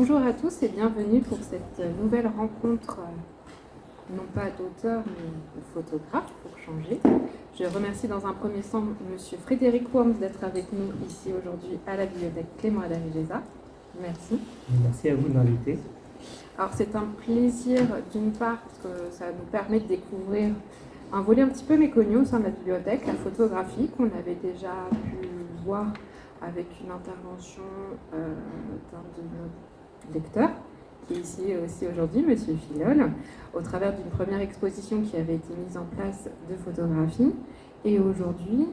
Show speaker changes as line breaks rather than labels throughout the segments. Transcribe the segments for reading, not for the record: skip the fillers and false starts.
Bonjour à tous et bienvenue pour cette nouvelle rencontre, non pas d'auteur mais de photographe pour changer. Je remercie dans un premier temps Monsieur Frédéric Worms d'être avec nous ici aujourd'hui à la bibliothèque Clément Adam Egeza. Merci.
Merci à vous de m'inviter.
Alors c'est un plaisir d'une part parce que ça nous permet de découvrir un volet un petit peu méconnu au sein de la bibliothèque, la photographie, qu'on avait déjà pu voir avec une intervention d'un de nos lecteurs, qui est ici aussi aujourd'hui, Monsieur Filol, au travers d'une première exposition qui avait été mise en place de photographie. Et aujourd'hui,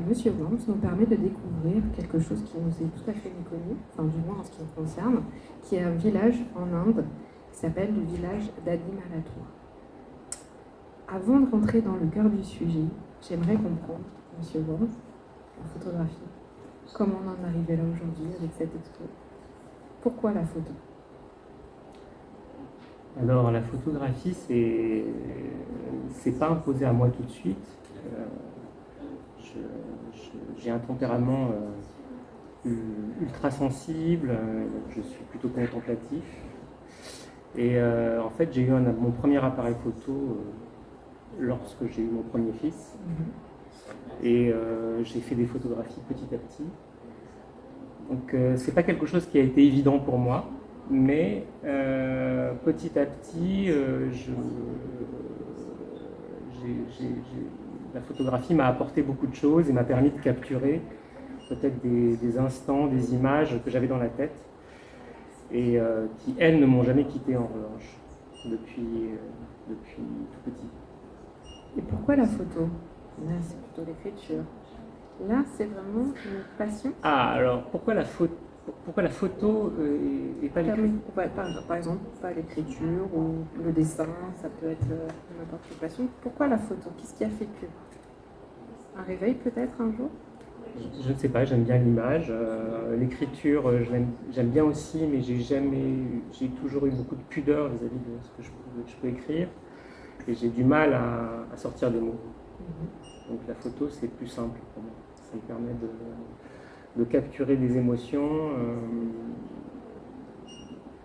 Monsieur Worms nous permet de découvrir quelque chose qui nous est tout à fait méconnu, enfin du moins en ce qui me concerne, qui est un village en Inde qui s'appelle le village d'Adimalatur. Avant de rentrer dans le cœur du sujet, j'aimerais comprendre, Monsieur Worms, la photographie. Comment on en est arrivé là aujourd'hui avec cette expo? Pourquoi la photo?
Alors la photographie, c'est pas imposé à moi tout de suite. J'ai un tempérament ultra sensible, je suis plutôt contemplatif. Et en fait, j'ai eu mon premier appareil photo lorsque j'ai eu mon premier fils. Et j'ai fait des photographies petit à petit. Donc c'est pas quelque chose qui a été évident pour moi, mais petit à petit, la photographie m'a apporté beaucoup de choses et m'a permis de capturer peut-être des instants, des images que j'avais dans la tête et qui, elles, ne m'ont jamais quitté en revanche depuis tout petit.
Et pourquoi la photo? Là, c'est plutôt l'écriture. Là, c'est vraiment une passion.
Ah, alors pourquoi la photo et pas l'écriture?
Par exemple, pas l'écriture ou le dessin, ça peut être n'importe quelle passion. Pourquoi la photo? Qu'est-ce qui a fait que? Un réveil peut-être un jour?
Je ne sais pas, j'aime bien l'image. L'écriture, j'aime bien aussi, mais j'ai toujours eu beaucoup de pudeur vis-à-vis de ce que je peux écrire. Et j'ai du mal à sortir des mots. Donc la photo, c'est plus simple pour moi. Ça me permet de capturer des émotions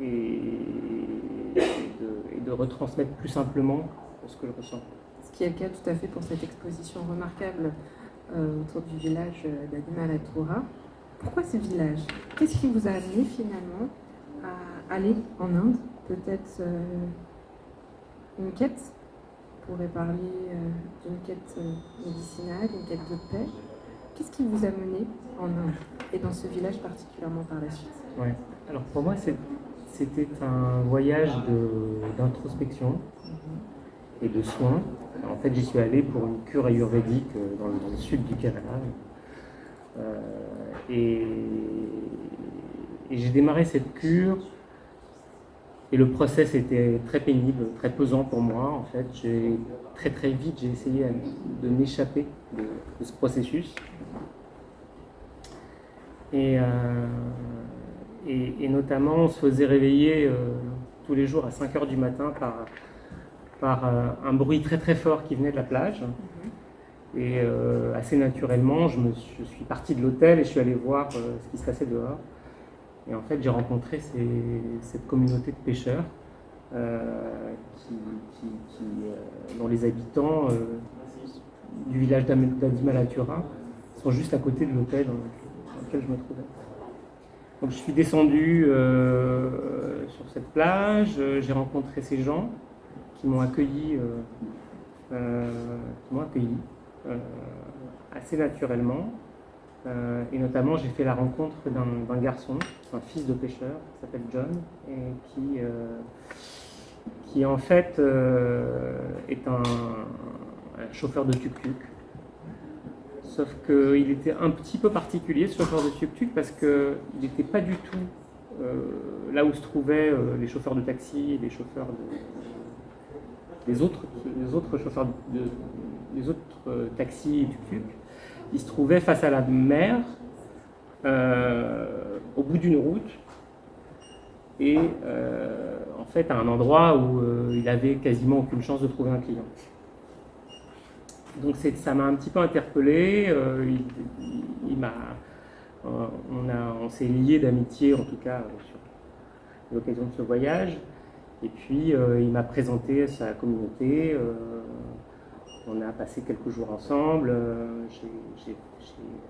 et de retransmettre plus simplement ce que je ressens.
Ce qui est le cas tout à fait pour cette exposition remarquable autour du village d'Adimalatur. Pourquoi ce village? Qu'est-ce qui vous a amené finalement à aller en Inde? Peut-être une quête? On pourrait parler d'une quête médicinale, une quête de paix. Qu'est-ce qui vous a mené en Inde et dans ce village particulièrement par la suite?
Ouais. Alors pour moi, c'était un voyage d'introspection et de soins. En fait, j'y suis allé pour une cure ayurvédique dans le sud du Kerala. Et j'ai démarré cette cure. Et le process était très pénible, très pesant pour moi. En fait, très vite, j'ai essayé de m'échapper de ce processus. Et notamment, on se faisait réveiller tous les jours à 5h du matin par un bruit très fort qui venait de la plage. Et assez naturellement, je suis parti de l'hôtel et je suis allé voir ce qui se passait dehors. Et en fait, j'ai rencontré cette communauté de pêcheurs dont les habitants du village d'Adimalatur sont juste à côté de l'hôtel dans lequel je me trouvais. Donc je suis descendu sur cette plage, j'ai rencontré ces gens qui m'ont accueilli, assez naturellement. Et notamment, j'ai fait la rencontre d'un garçon, un fils de pêcheur, qui s'appelle John, et qui en fait est un chauffeur de tuk-tuk. Sauf qu'il était un petit peu particulier, ce chauffeur de tuk-tuk, parce qu'il n'était pas du tout là où se trouvaient les chauffeurs de taxi, les chauffeurs les autres chauffeurs les autres taxis et tuk-tuk. Il se trouvait face à la mer, au bout d'une route, et en fait à un endroit où il avait quasiment aucune chance de trouver un client. Donc ça m'a un petit peu interpellé. On s'est liés d'amitié, en tout cas l'occasion de ce voyage. Et puis il m'a présenté sa communauté. On a passé quelques jours ensemble. J'ai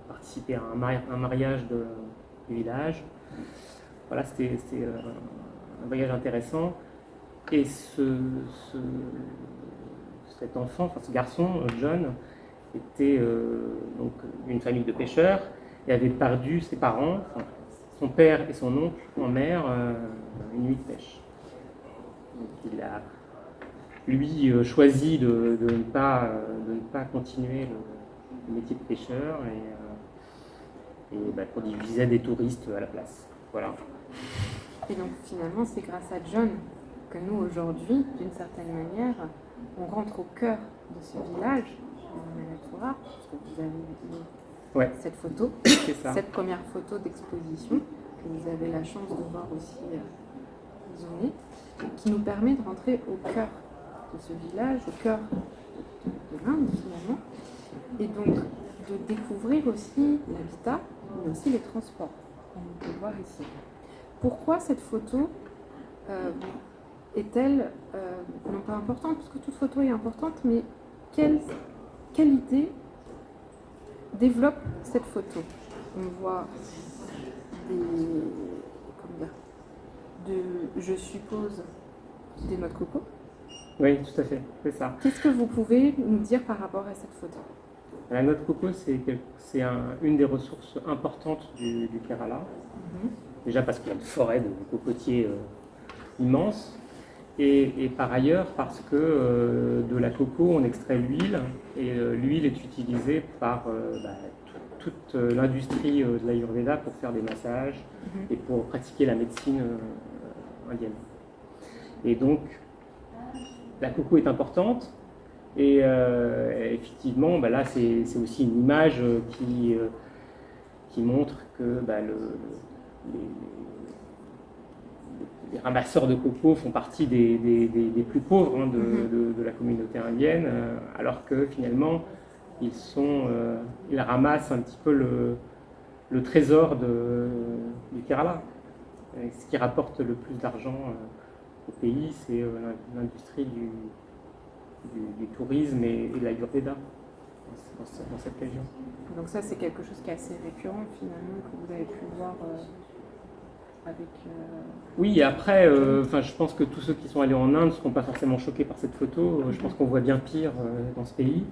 participé à un mariage du village. Voilà, c'était un voyage intéressant. Et cet enfant, enfin ce garçon, John, était donc d'une famille de pêcheurs et avait perdu ses parents, enfin, son père et son oncle en mer, une nuit de pêche. Donc il a, lui, choisi de ne pas continuer le métier de pêcheur et conduisait des touristes à la place. Voilà.
Et donc finalement, c'est grâce à John que nous, aujourd'hui, d'une certaine manière, on rentre au cœur de ce village, Manatoura, parce que vous avez vu cette photo, cette première photo d'exposition, que vous avez la chance de voir aussi zonée, qui nous permet de rentrer au cœur de ce village, au cœur de l'Inde finalement, et donc de découvrir aussi l'habitat, mais aussi les transports, comme on peut le voir ici. Pourquoi cette photo est-elle non pas importante, parce que toute photo est importante, mais quelle idée développe cette photo? On voit je suppose, des noix de coco.
Oui, tout à fait, c'est ça.
Qu'est-ce que vous pouvez nous dire par rapport à cette photo?
La noix de coco, c'est une des ressources importantes du Kerala. Déjà parce qu'il y a une forêt de cocotiers immense. Et par ailleurs, parce que de la coco, on extrait l'huile, et l'huile est utilisée par toute l'industrie de l'Ayurveda pour faire des massages et pour pratiquer la médecine indienne. Et donc, la coco est importante, et effectivement, là, c'est aussi une image qui montre que les ramasseurs de coco font partie des plus pauvres de la communauté indienne, alors que finalement, ils ramassent un petit peu le trésor du Kerala. Et ce qui rapporte le plus d'argent au pays, c'est l'industrie du tourisme et de l'Ayurveda dans cette région.
Donc ça, c'est quelque chose qui est assez récurrent finalement, que vous avez pu voir avec...
Oui, et après, je pense que tous ceux qui sont allés en Inde ne seront pas forcément choqués par cette photo. Je pense qu'on voit bien pire dans ce pays.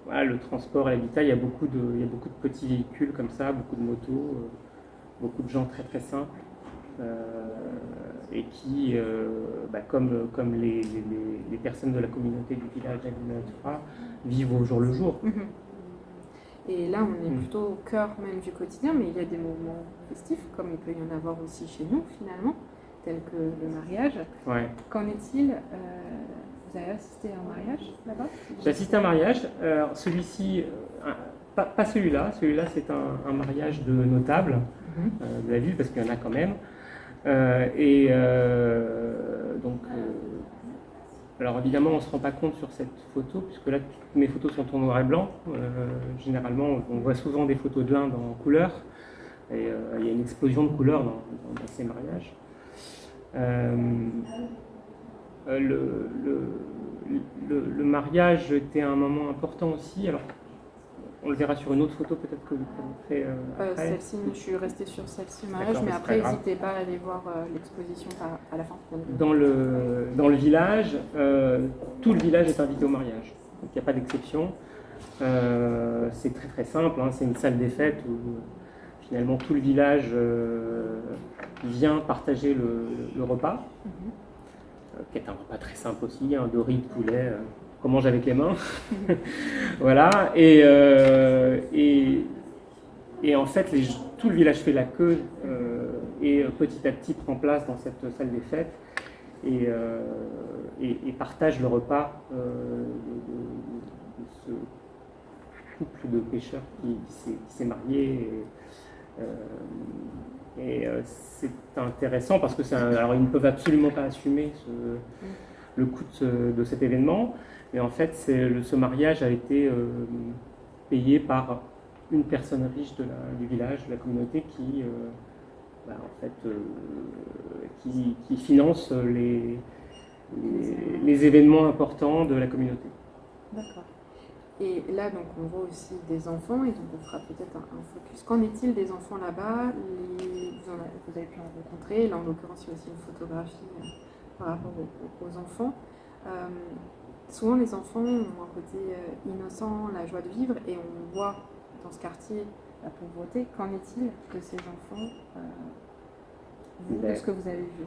Voilà, le transport et l'habitat, il y a beaucoup de petits véhicules comme ça, beaucoup de motos, beaucoup de gens très très simples et qui, comme les personnes de la communauté du village d'Aguinatura, vivent au jour le jour.
Et là, on est plutôt au cœur même du quotidien, mais il y a des moments festifs, comme il peut y en avoir aussi chez nous finalement, tels que le mariage.
Ouais.
Qu'en est-il Vous avez assisté à un mariage là-bas?
J'ai assisté à un mariage. Celui-ci, pas celui-là. Celui-là, c'est un mariage de notables de la ville, parce qu'il y en a quand même. Alors évidemment, on ne se rend pas compte sur cette photo, puisque là, toutes mes photos sont en noir et blanc. Généralement, on voit souvent des photos de l'Inde en couleur. Et il y a une explosion de couleurs dans ces mariages. Le mariage était un moment important aussi. Alors, on le verra sur une autre photo, peut-être que vous ferez après.
Celle-ci, je suis restée sur celle-ci, mariage, mais après, n'hésitez pas à aller voir l'exposition à la fin.
Dans le village, tout le village est invité au mariage. Donc, il n'y a pas d'exception. C'est très très simple, c'est une salle des fêtes où finalement tout le village vient partager le repas. Qui est un repas très simple aussi, de riz, de poulet, qu'on mange avec les mains. Voilà, et en fait, tout le village fait la queue et petit à petit prend place dans cette salle des fêtes et partage le repas de ce couple de pêcheurs qui s'est marié. C'est intéressant parce que alors ils ne peuvent absolument pas assumer le coût de cet événement, mais en fait ce mariage a été payé par une personne riche du village, de la communauté, qui fait, qui finance les événements importants de la communauté.
D'accord. Et là, donc, on voit aussi des enfants, et donc on fera peut-être un focus. Qu'en est-il des enfants là-bas? Vous avez pu en rencontrer. Là, en l'occurrence, il y a aussi une photographie par rapport aux enfants. Souvent, les enfants ont un côté innocent, la joie de vivre, et on voit dans ce quartier la pauvreté. Qu'en est-il de ces enfants, de ce que vous avez vu?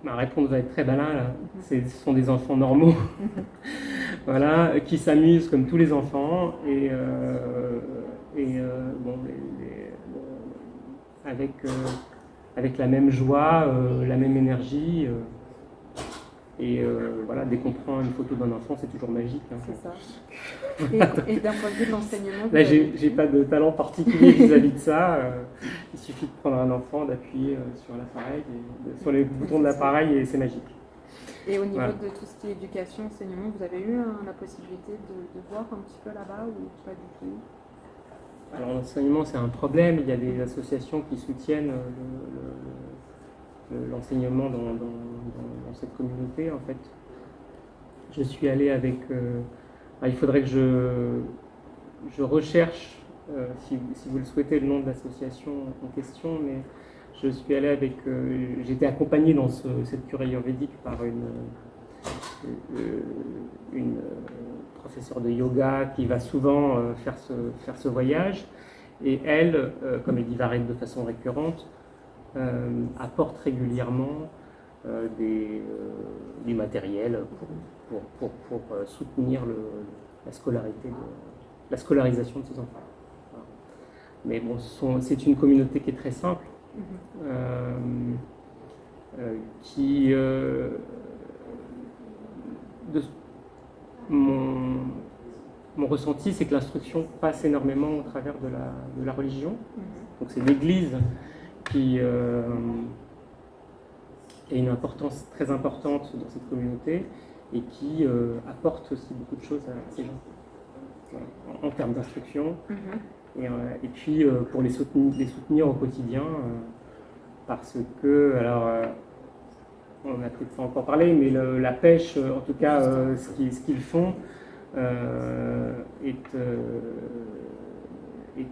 Ma réponse va être très banale. Ce sont des enfants normaux, voilà, qui s'amusent comme tous les enfants et bon, avec la même joie, la même énergie. Voilà, dès qu'on prend une photo d'un enfant, c'est toujours magique. Hein.
C'est ça. Et d'un point de vue de l'enseignement,
là, j'ai pas de talent particulier vis-à-vis de ça. Il suffit de prendre un enfant, d'appuyer sur l'appareil, sur les boutons de l'appareil, et c'est magique.
Et au niveau de tout ce qui est éducation, enseignement, vous avez eu la possibilité de voir un petit peu là-bas ou pas du tout?
Alors l'enseignement, c'est un problème. Il y a des associations qui soutiennent l'enseignement dans cette communauté. En fait, je suis allé avec... il faudrait que je recherche, si vous le souhaitez, le nom de l'association en question, mais je suis allé avec... j'étais accompagné dans cette cure ayurvédique par une professeure de yoga qui va souvent faire ce voyage, et elle, comme elle y va de façon récurrente, apporte régulièrement du matériel pour soutenir la scolarisation de ses enfants. Voilà. Mais bon, c'est une communauté qui est très simple, qui mon ressenti, c'est que l'instruction passe énormément au travers de la religion. Donc c'est l'Église qui a une importance très importante dans cette communauté et qui apporte aussi beaucoup de choses à ces gens, voilà, en termes d'instruction. Et puis pour les soutenir au quotidien, parce que, alors, on n'a peut-être pas encore parlé, mais la pêche, en tout cas, ce qu'ils font, est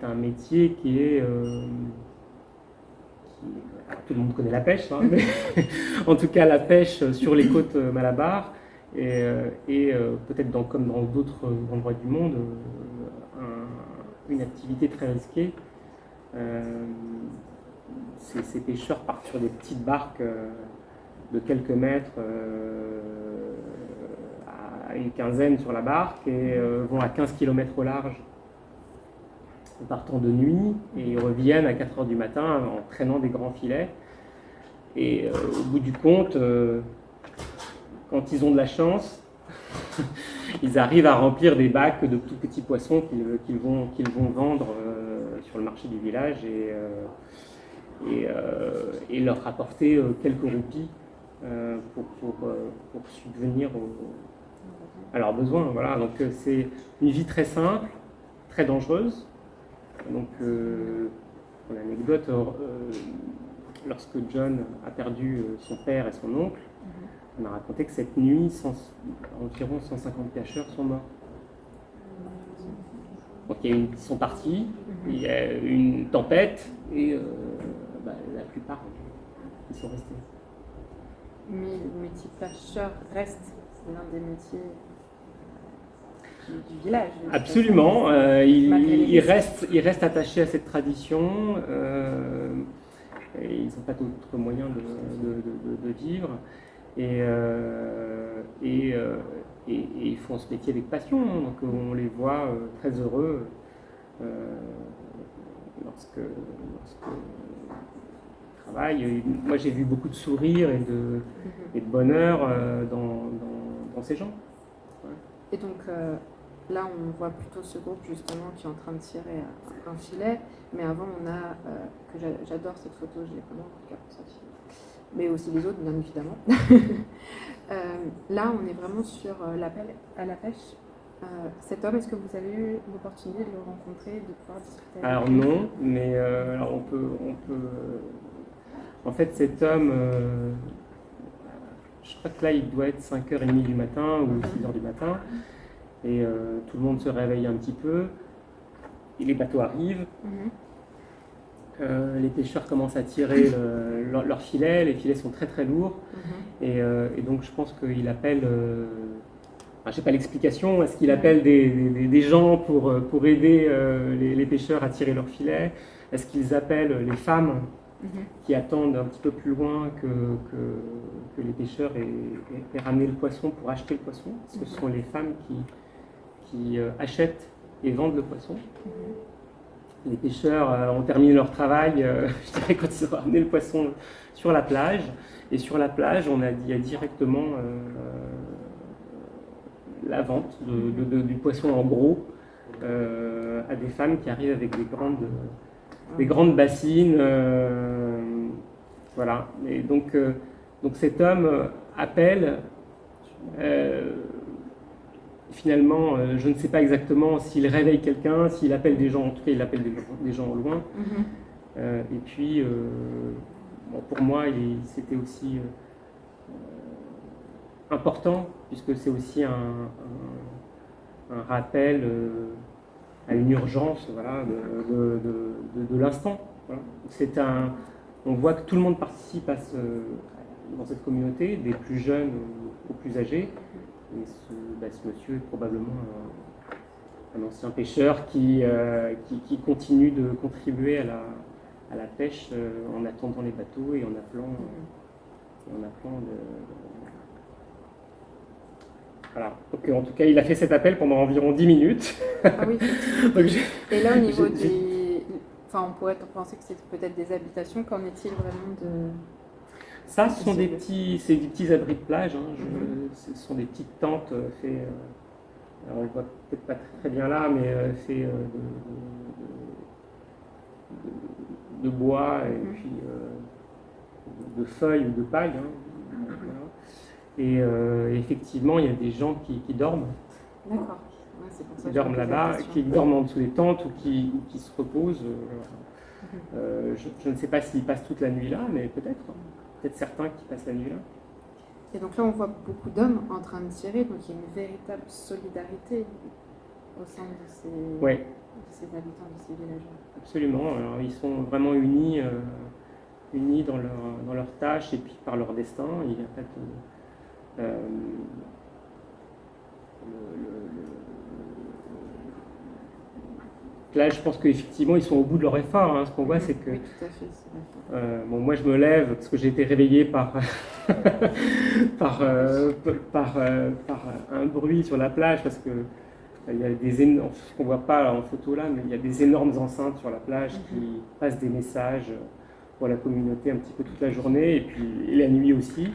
un métier qui est... alors, tout le monde connaît la pêche, hein, mais en tout cas la pêche sur les côtes Malabar, et peut-être comme dans d'autres endroits du monde, une activité très risquée. Ces pêcheurs partent sur des petites barques de quelques mètres, à une quinzaine sur la barque, et vont à 15 km au large, partant de nuit, et ils reviennent à 4 h du matin en traînant des grands filets. Et au bout du compte, quand ils ont de la chance, ils arrivent à remplir des bacs de tout petits poissons qu'ils vont vendre sur le marché du village, et leur rapporter quelques roupies pour subvenir à leurs besoins. Voilà. Donc c'est une vie très simple, très dangereuse. Donc pour l'anecdote, lorsque John a perdu son père et son oncle, on m'a raconté que cette nuit, environ 150 pêcheurs sont morts. Donc ils sont partis, il y a une tempête, et la plupart ils sont restés.
Mais le métier pêcheur reste l'un des métiers du village.
Absolument, il reste attaché à cette tradition, et ils n'ont pas d'autre moyen de vivre, et ils font ce métier avec passion, donc on les voit très heureux lorsque ils travaillent. Moi j'ai vu beaucoup de sourires et de bonheur dans ces gens. Ouais.
Et donc là on voit plutôt ce groupe justement qui est en train de tirer un filet, mais avant on a, que j'adore cette photo, je l'ai vraiment en tout cas pour cette fille, mais aussi les autres bien évidemment. Là on est vraiment sur l'appel à la pêche, Cet homme, est-ce que vous avez eu l'opportunité de le rencontrer, de pouvoir discuter avec
Alors
lui?
non, mais alors en fait, cet homme, je crois que là, il doit être 5h30 du matin ou 6h du matin, et tout le monde se réveille un petit peu, et les bateaux arrivent. Les pêcheurs commencent à tirer leurs filets, les filets sont très très lourds, et donc je pense qu'il appelle, je n'ai pas l'explication, est-ce qu'il appelle des gens pour aider les pêcheurs à tirer leurs filets? Est-ce qu'ils appellent les femmes qui attendent un petit peu plus loin que les pêcheurs aient ramené le poisson pour acheter le poisson? Parce que ce sont les femmes qui achètent et vendent le poisson. Les pêcheurs ont terminé leur travail, je dirais, quand ils ont ramené le poisson sur la plage. Et sur la plage, il y a directement la vente du poisson en gros à des femmes qui arrivent avec des grandes bassines. Voilà. Et donc cet homme appelle. Finalement, je ne sais pas exactement s'il réveille quelqu'un, s'il appelle des gens, en tout cas il appelle des gens au loin. Et puis, pour moi, c'était aussi important, puisque c'est aussi un rappel à une urgence, voilà, de l'instant. Voilà. On voit que tout le monde participe dans cette communauté, des plus jeunes aux plus âgés. Et ce monsieur est probablement un ancien pêcheur qui continue de contribuer à la pêche en attendant les bateaux et en appelant Voilà. Donc, en tout cas, il a fait cet appel pendant environ 10 minutes.
Ah oui.
Donc,
et là, au niveau des... Enfin, on pourrait penser que c'est peut-être des habitations. Qu'en est-il vraiment de...
Ça, ce sont des petits abris de plage. Ce sont des petites tentes faites... alors, on ne voit peut-être pas très bien là, mais fait de bois et puis de feuilles ou de paille. Voilà. Et effectivement, il y a des gens qui dorment.
D'accord. Ouais, c'est pour ça
qui dorment là-bas, qui dorment en dessous des tentes ou qui se reposent. Je ne sais pas s'ils passent toute la nuit là, mais peut-être. Peut-être certains qui passent la nuit là.
Et donc là, on voit beaucoup d'hommes en train de tirer, donc il y a une véritable solidarité au sein de ces habitants, de ces villageois.
Absolument. Alors, ils sont vraiment unis dans leur tâche et puis par leur destin. Il y a pas de... Là, je pense qu'effectivement, ils sont au bout de leur effort. Hein. Ce qu'on voit, c'est que...
Oui, tout à fait, c'est vrai.
Moi, je me lève parce que j'ai été réveillé par un bruit sur la plage, parce que il y a ce qu'on ne voit pas en photo là, mais il y a des énormes enceintes sur la plage qui passent des messages pour la communauté un petit peu toute la journée et la nuit aussi.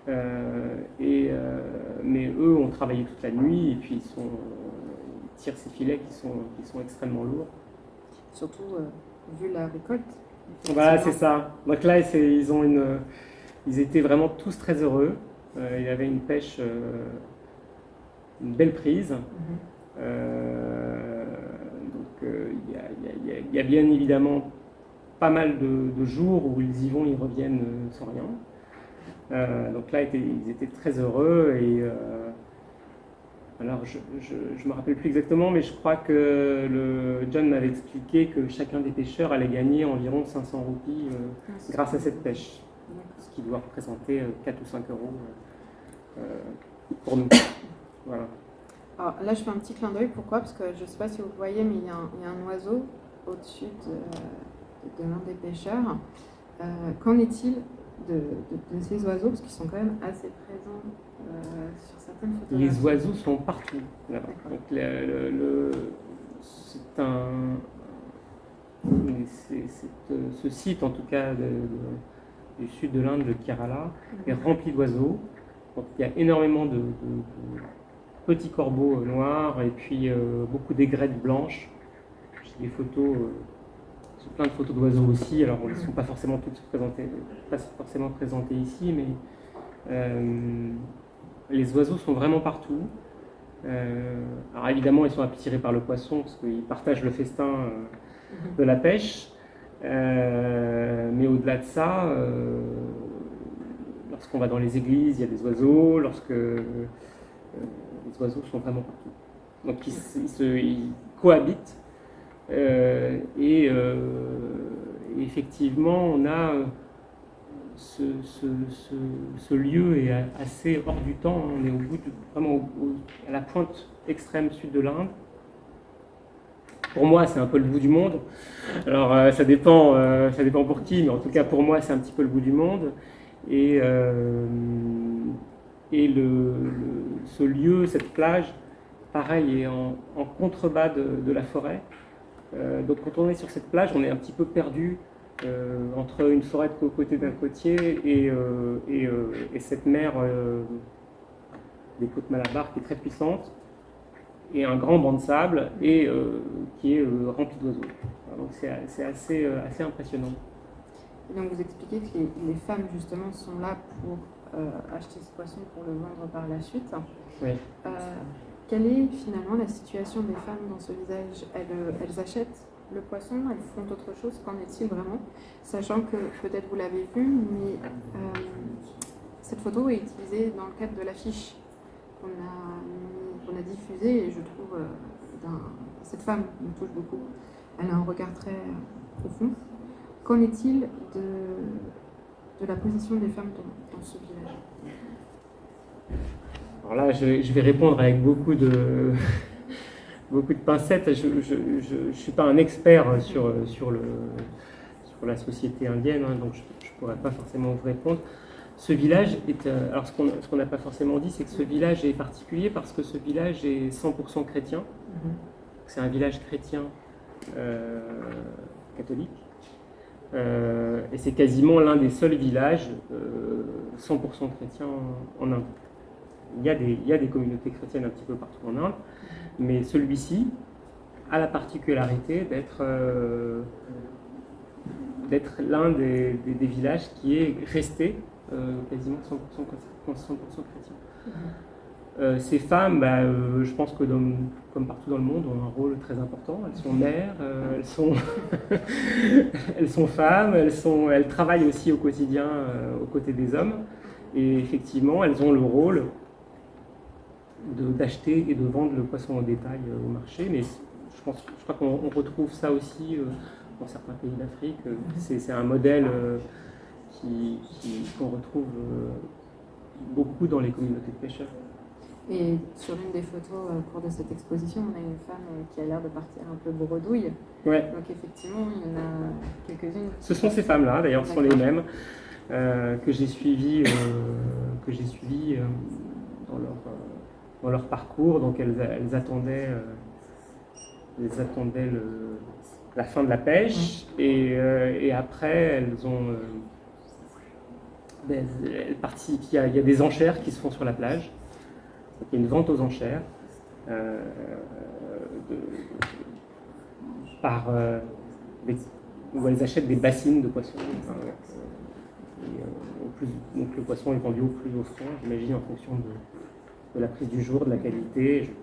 Mais eux ont travaillé toute la nuit et puis ils tirent ces filets qui sont extrêmement lourds.
Surtout vu la récolte.
Voilà, c'est ça. Donc là, ils étaient vraiment tous très heureux. Il y avait une pêche, une belle prise. Il y a bien évidemment pas mal de jours où ils y vont, ils reviennent sans rien. Donc là, ils étaient très heureux. Et alors, je ne me rappelle plus exactement, mais je crois que John m'avait expliqué que chacun des pêcheurs allait gagner environ 500 roupies grâce à cette pêche, ce qui doit représenter 4 ou 5 euros pour nous. Voilà.
Alors là, je fais un petit clin d'œil. Pourquoi? Parce que je ne sais pas si vous voyez, mais il y a un oiseau au-dessus de l'un des pêcheurs. Qu'en est-il de ces oiseaux, parce qu'ils sont quand même assez présents sur certaines photographies?
Les oiseaux sont partout là-bas. Donc ce site, en tout cas du sud de l'Inde, le Kerala, est rempli d'oiseaux. Donc il y a énormément de petits corbeaux noirs et puis beaucoup d'aigrettes blanches. J'ai des photos. J'ai plein de photos d'oiseaux aussi, alors elles ne sont pas forcément toutes présentées ici, mais les oiseaux sont vraiment partout. Alors évidemment, ils sont attirés par le poisson parce qu'ils partagent le festin de la pêche. Mais au-delà de ça, lorsqu'on va dans les églises, il y a des oiseaux. Les oiseaux sont vraiment partout. Donc ils cohabitent. Et effectivement, on a ce lieu est assez hors du temps. On est au bout vraiment à la pointe extrême sud de l'Inde. Pour moi, c'est un peu le bout du monde. Alors, ça dépend pour qui, mais en tout cas pour moi, c'est un petit peu le bout du monde. Et ce lieu, cette plage, pareil, est en contrebas de la forêt. Donc, quand on est sur cette plage, on est un petit peu perdu entre une forêt de cocotiers d'un côté et cette mer des côtes Malabar qui est très puissante, et un grand banc de sable et qui est rempli d'oiseaux. Donc c'est assez impressionnant.
Et donc vous expliquez que les femmes justement sont là pour acheter ce poisson pour le vendre par la suite.
Oui.
Quelle est finalement la situation des femmes dans ce village? Elles achètent le poisson, elles font autre chose? Qu'en est-il vraiment? Sachant que peut-être vous l'avez vu, mais cette photo est utilisée dans le cadre de l'affiche qu'on a diffusée, et je trouve cette femme me touche beaucoup. Elle a un regard très profond. Qu'en est-il de la position des femmes dans ce village?
Alors là, je vais répondre avec beaucoup de pincettes. Je ne suis pas un expert sur la société indienne, hein, donc je ne pourrais pas forcément vous répondre. Ce village est... alors ce qu'on n'a pas forcément dit, c'est que ce village est particulier parce que ce village est 100% chrétien. C'est un village chrétien catholique. Et c'est quasiment l'un des seuls villages 100% chrétiens en Inde. Il y a des communautés chrétiennes un petit peu partout en Inde, mais celui-ci a la particularité d'être l'un des villages qui est resté quasiment 100% chrétien. Ces femmes, je pense que comme partout dans le monde, ont un rôle très important. Elles sont mères, elles sont femmes, elles travaillent aussi au quotidien aux côtés des hommes. Et effectivement, elles ont le rôle d'acheter et de vendre le poisson au détail au marché. Mais je crois qu'on retrouve ça aussi dans certains pays d'Afrique. C'est un modèle qu'on retrouve beaucoup dans les communautés de pêcheurs.
Et sur l'une des photos au cours de cette exposition, on a une femme qui a l'air de partir un peu bredouille.
Ouais.
Donc effectivement, il y en a quelques-unes.
Ce sont ces femmes-là, d'ailleurs, ce sont les mêmes que j'ai suivies dans leur parcours. Donc elles attendaient la fin de la pêche, et après elles participent. Il y a des enchères qui se font sur la plage. Donc, il y a une vente aux enchères où elles achètent des bassines de poissons. Donc le poisson est vendu au plus offrant, j'imagine, en fonction de la prise du jour, de la qualité,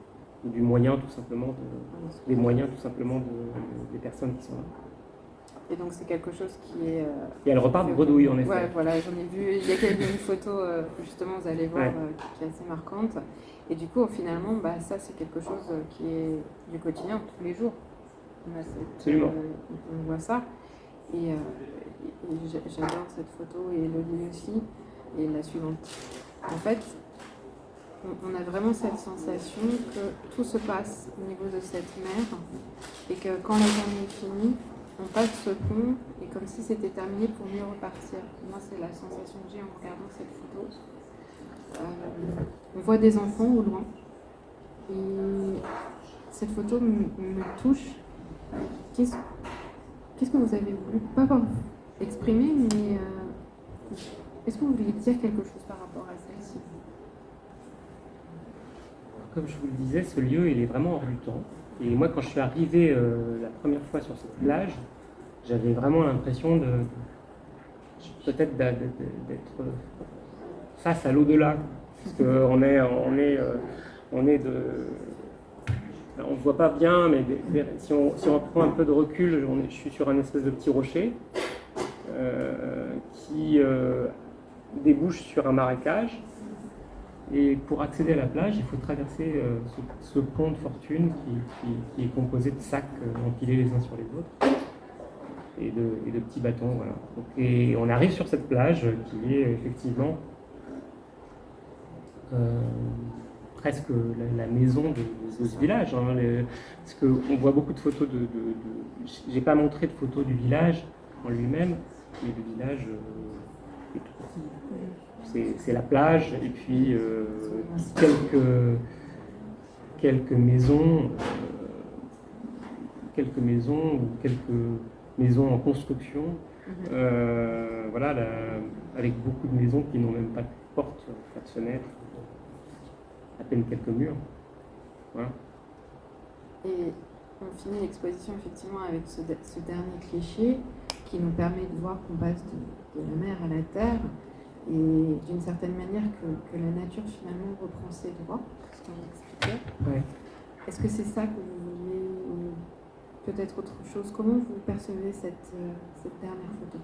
ou du moyen tout simplement, des moyens tout simplement des personnes qui sont là.
Et donc c'est quelque chose qui est...
Et elle repart de bredouille, en effet.
Ouais, voilà, j'en ai vu. Il y a une photo, justement, vous allez voir, qui est assez marquante. Et du coup, finalement, ça, c'est quelque chose qui est du quotidien, tous les jours.
Absolument.
On voit ça. Et j'adore cette photo, et Loli aussi, et la suivante. En fait, on a vraiment cette sensation que tout se passe au niveau de cette mer, et que quand la journée est finie, on passe ce pont, et comme si c'était terminé pour mieux repartir. Moi, c'est la sensation que j'ai en regardant cette photo. On voit des enfants au loin, et cette photo me touche. Qu'est-ce que vous avez voulu, pas exprimer, mais est-ce que vous voulez dire quelque chose par rapport à celle-ci?
Comme je vous le disais, ce lieu, il est vraiment hors du temps. Et moi, quand je suis arrivé la première fois sur cette plage, j'avais vraiment l'impression peut-être d'être face à l'au-delà. Parce qu'on est on est de... On ne voit pas bien, mais si on prend un peu de recul, je suis sur un espèce de petit rocher qui débouche sur un marécage. Et pour accéder à la plage, il faut traverser ce pont de fortune qui est composé de sacs empilés les uns sur les autres et de petits bâtons. Voilà. Donc, et on arrive sur cette plage qui est effectivement presque la maison de ce village. Hein, parce qu'on voit beaucoup de photos j'ai pas montré de photos du village en lui-même, mais le village est tout petit. C'est la plage et puis quelques maisons ou quelques maisons en construction. Voilà, avec beaucoup de maisons qui n'ont même pas de porte, pas de fenêtre, à peine quelques murs. Voilà.
Et on finit l'exposition effectivement avec ce dernier cliché qui nous permet de voir qu'on passe de la mer à la terre et d'une certaine manière que la nature finalement reprend ses droits, ce qu'on expliquait.
Ouais.
Est-ce que c'est ça que vous vouliez, ou peut-être autre chose? Comment vous percevez cette dernière photo?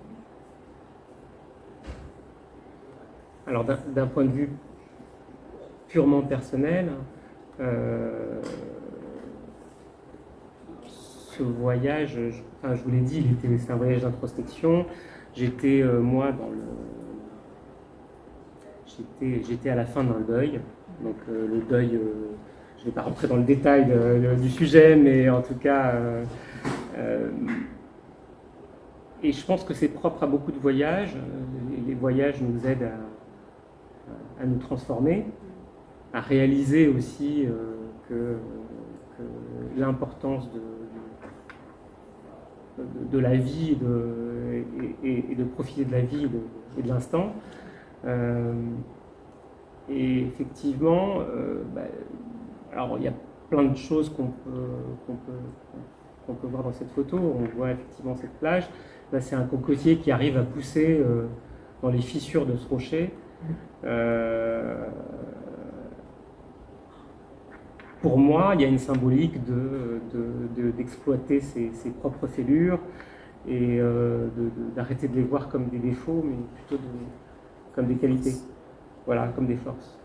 Alors d'un point de vue purement personnel, ce voyage, je vous l'ai dit, c'est un voyage d'introspection. J'étais moi j'étais à la fin d'un deuil. Donc le deuil, je ne vais pas rentrer dans le détail du sujet, mais en tout cas, et je pense que c'est propre à beaucoup de voyages. Les voyages nous aident à nous transformer, à réaliser aussi que l'importance de la vie et de profiter de la vie et de l'instant. Et effectivement, alors il y a plein de choses qu'on peut voir dans cette photo. On voit effectivement cette plage. Là, c'est un cocotier qui arrive à pousser dans les fissures de ce rocher. Pour moi, il y a une symbolique d'exploiter ses propres fêlures et d'arrêter de les voir comme des défauts, mais plutôt comme des qualités, voilà, comme des forces,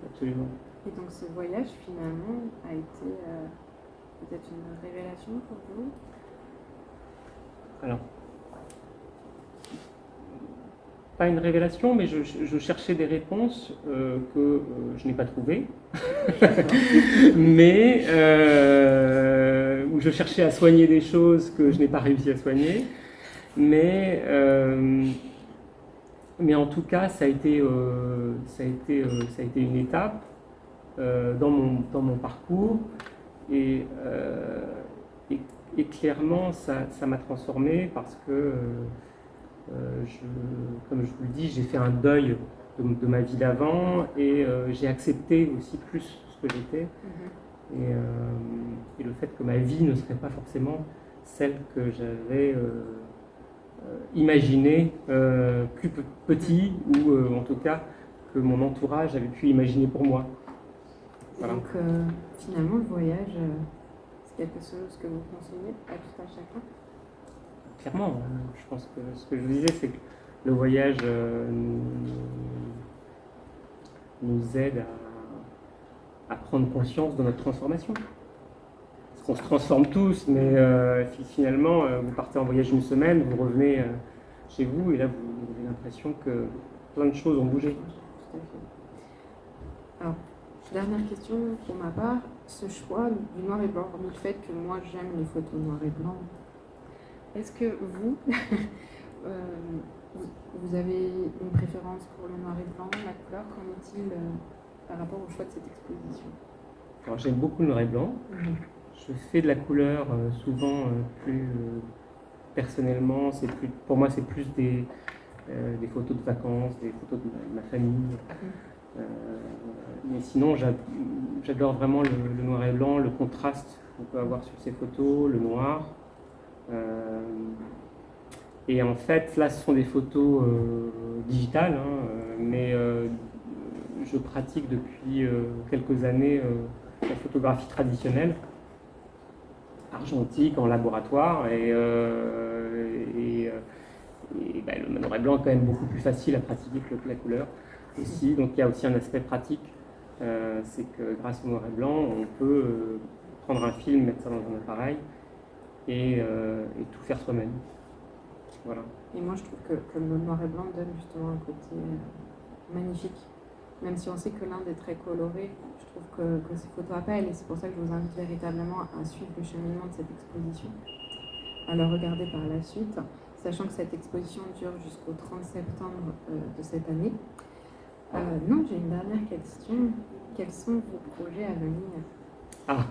absolument.
Et donc ce voyage finalement a été peut-être une révélation pour vous?
Alors, pas une révélation, mais je cherchais des réponses que je n'ai pas trouvées, mais où je cherchais à soigner des choses que je n'ai pas réussi à soigner, mais en tout cas, ça a été une étape dans mon parcours et clairement, ça m'a transformé parce que comme je vous le dis, j'ai fait un deuil de ma vie d'avant et j'ai accepté aussi plus ce que j'étais. Et le fait que ma vie ne serait pas forcément celle que j'avais imaginée plus petit ou en tout cas que mon entourage avait pu imaginer pour moi.
Voilà. Donc finalement le voyage, c'est quelque chose que vous conseillez à tout un chacun?
Clairement, je pense que ce que je vous disais, c'est que le voyage nous aide à prendre conscience de notre transformation. Parce qu'on se transforme tous, mais finalement, vous partez en voyage une semaine, vous revenez chez vous, et là, vous avez l'impression que plein de choses ont bougé.
Tout à fait. Alors, dernière question pour ma part, ce choix du noir et blanc, hormis le fait que moi j'aime les photos noir et blanc, est-ce que vous, vous avez une préférence pour le noir et blanc, la couleur? Qu'en est-il par rapport au choix de cette exposition?
Alors j'aime beaucoup le noir et blanc. Je fais de la couleur souvent plus personnellement. Pour moi, c'est plus des photos de vacances, des photos de ma famille. Mais sinon, j'adore vraiment le noir et blanc, le contraste qu'on peut avoir sur ces photos, le noir. Et en fait, là, ce sont des photos digitales, hein, mais je pratique depuis quelques années la photographie traditionnelle, argentique, en laboratoire, et le noir et blanc est quand même beaucoup plus facile à pratiquer que la couleur aussi. Donc il y a aussi un aspect pratique, c'est que grâce au noir et blanc, on peut prendre un film, mettre ça dans un appareil et tout faire soi-même. Voilà.
Et moi, je trouve que le noir et blanc donne justement un côté magnifique. Même si on sait que l'Inde est très colorée, je trouve que ces photos appellent, et c'est pour ça que je vous invite véritablement à suivre le cheminement de cette exposition, à la regarder par la suite, sachant que cette exposition dure jusqu'au 30 septembre de cette année. Non, j'ai une dernière question. Quels sont vos projets à venir?
Ah,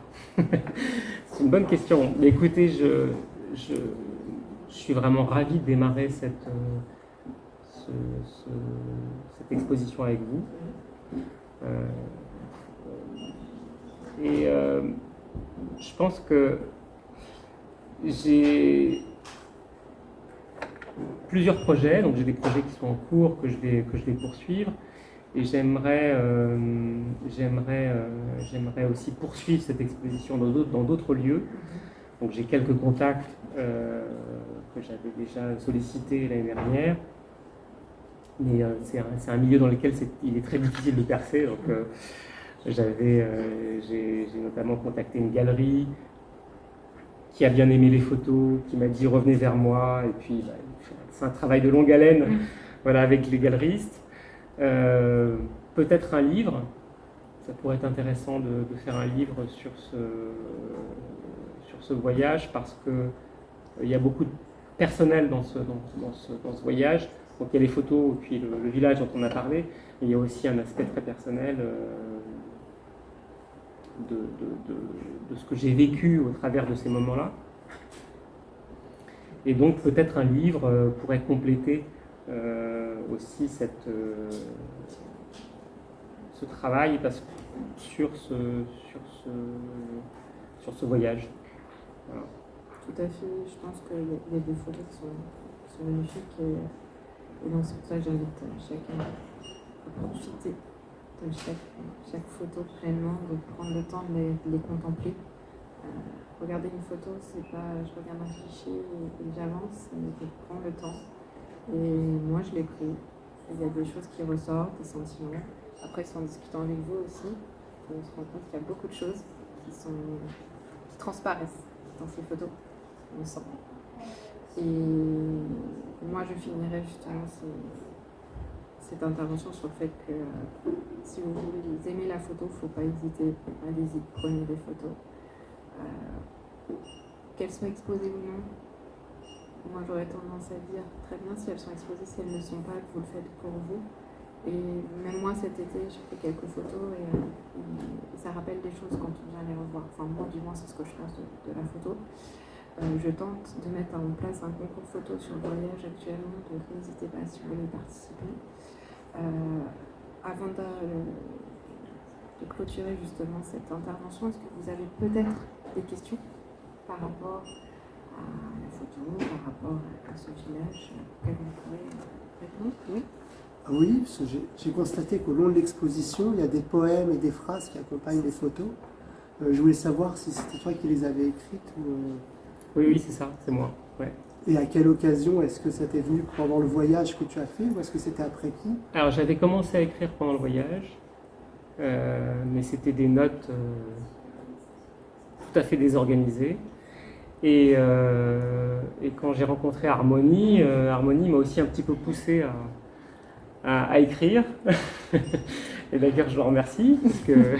c'est une bonne question. Mais écoutez, je suis vraiment ravi de démarrer cette exposition avec vous. Je pense que j'ai plusieurs projets, donc j'ai des projets qui sont en cours, que je vais poursuivre, et j'aimerais aussi poursuivre cette exposition dans d'autres lieux. Donc j'ai quelques contacts que j'avais déjà sollicités l'année dernière, mais c'est un milieu dans lequel il est très difficile de percer. Donc j'ai notamment contacté une galerie qui a bien aimé les photos, qui m'a dit revenez vers moi, et puis c'est un travail de longue haleine, voilà, avec les galeristes. Peut-être un livre, ça pourrait être intéressant de faire un livre sur ce voyage, parce que il y a beaucoup de personnel dans ce voyage. Donc il y a les photos et puis le village dont on a parlé, mais il y a aussi un aspect très personnel de ce que j'ai vécu au travers de ces moments-là. Et donc peut-être un livre pourrait compléter aussi ce travail sur ce voyage. Voilà.
Tout à fait, je pense qu'il y a des photos qui sont magnifiques, et donc c'est pour ça que j'invite chacun à profiter de chaque photo pleinement, de prendre le temps de les contempler. Regarder une photo, c'est pas je regarde un fichier et j'avance, mais je prends le temps. Et moi je l'ai pris. Il y a des choses qui ressortent, des sentiments. Après, c'est en discutant avec vous aussi, on se rend compte qu'il y a beaucoup de choses qui transparaissent dans ces photos, on sent. Et moi je finirai justement cette intervention sur le fait que si vous voulez aimer la photo, il ne faut pas hésiter, allez-y, prenez des photos. Qu'elles soient exposées ou non, moi j'aurais tendance à dire très bien si elles sont exposées, si elles ne sont pas, que vous le faites pour vous. Et même moi cet été, j'ai fait quelques photos et ça rappelle des choses quand on vient les revoir. Enfin moi du moins c'est ce que je pense de la photo. Je tente de mettre en place un concours photo sur le voyage actuellement, donc n'hésitez pas si vous voulez y participer. Avant de clôturer justement cette intervention, est-ce que vous avez peut-être des questions par rapport à la photo, par rapport à ce village auquel vous pourrez répondre? Oui.
Oui, parce que j'ai constaté qu'au long de l'exposition, il y a des poèmes et des phrases qui accompagnent les photos. Je voulais savoir si c'était toi qui les avais écrites ou...
Oui, c'est ça, c'est moi. Ouais.
Et à quelle occasion? Est-ce que ça t'est venu pendant le voyage que tu as fait, ou est-ce que c'était après coup?
Alors j'avais commencé à écrire pendant le voyage, mais c'était des notes tout à fait désorganisées. Et quand j'ai rencontré Harmonie, Harmonie m'a aussi un petit peu poussé à écrire. Et d'ailleurs je le remercie, parce que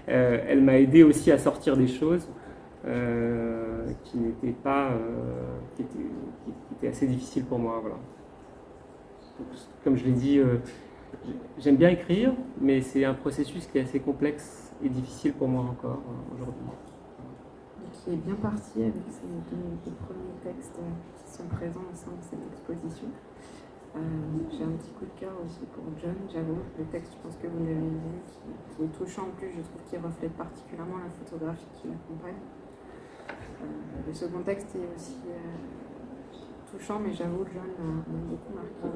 elle m'a aidé aussi à sortir des choses qui n'étaient pas, qui étaient assez difficiles pour moi. Voilà. Donc, comme je l'ai dit, j'aime bien écrire, mais c'est un processus qui est assez complexe et difficile pour moi encore aujourd'hui.
Qui est bien parti avec ces deux premiers textes qui sont présents au sein de cette exposition. J'ai un petit coup de cœur aussi pour John, j'avoue. Le texte, je pense que vous l'avez vu, qui est touchant en plus, je trouve qu'il reflète particulièrement la photographie qui l'accompagne. Le second texte est aussi touchant, mais j'avoue, John m'a beaucoup marqué.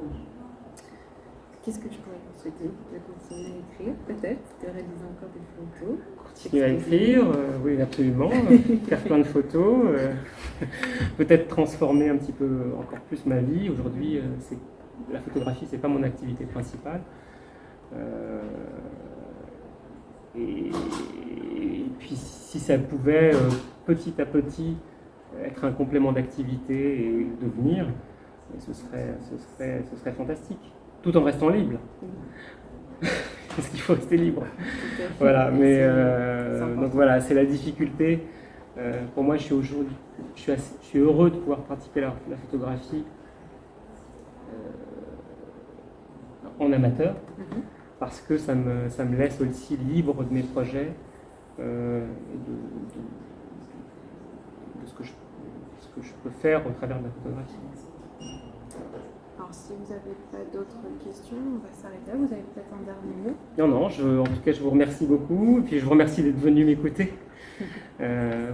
qu'est-ce que je pourrais vous souhaiter? De continuer à écrire, peut-être, de réaliser encore des photos.
Continuer à écrire, oui, absolument. Faire plein de photos. Peut-être transformer un petit peu encore plus ma vie. Aujourd'hui, la photographie, c'est pas mon activité principale. Et puis, si ça pouvait petit à petit être un complément d'activité et devenir, ce serait fantastique, tout en restant libre. Parce qu'il faut rester libre. Voilà, mais donc voilà, c'est la difficulté. Pour moi, je suis heureux de pouvoir pratiquer la photographie en amateur, parce que ça me laisse aussi libre de mes projets et de ce que je peux faire au travers de la photographie.
Alors, si vous n'avez pas d'autres questions, on va s'arrêter là. Vous avez peut-être un dernier mot?
Non, en tout cas, je vous remercie beaucoup. Et puis, je vous remercie d'être venu m'écouter.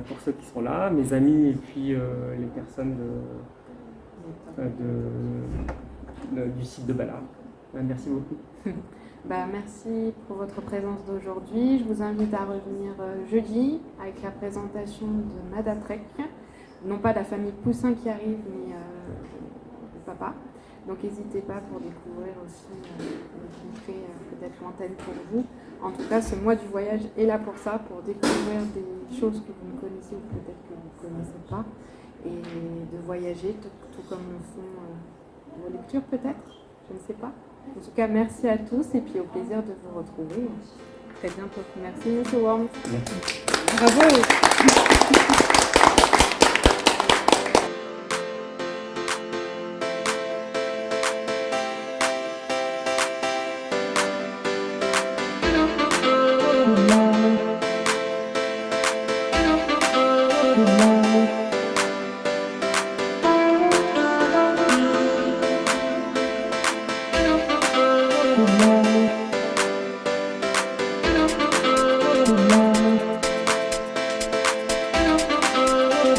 Pour ceux qui sont là, mes amis et puis les personnes du site de Ballard. Merci beaucoup.
Merci pour votre présence d'aujourd'hui. Je vous invite à revenir jeudi avec la présentation de Madatrek. Non pas la famille Poussin qui arrive, mais le papa. Donc n'hésitez pas pour découvrir aussi une contrée peut-être lointaine pour vous. En tout cas, ce mois du voyage est là pour ça, pour découvrir des choses que vous ne connaissez ou peut-être que vous ne connaissez pas, et de voyager, tout comme le font vos lectures peut-être, je ne sais pas. En tout cas, merci à tous et puis au plaisir de vous retrouver très bientôt. Merci, M. Worms.
Merci.
Bravo.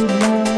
Thank you.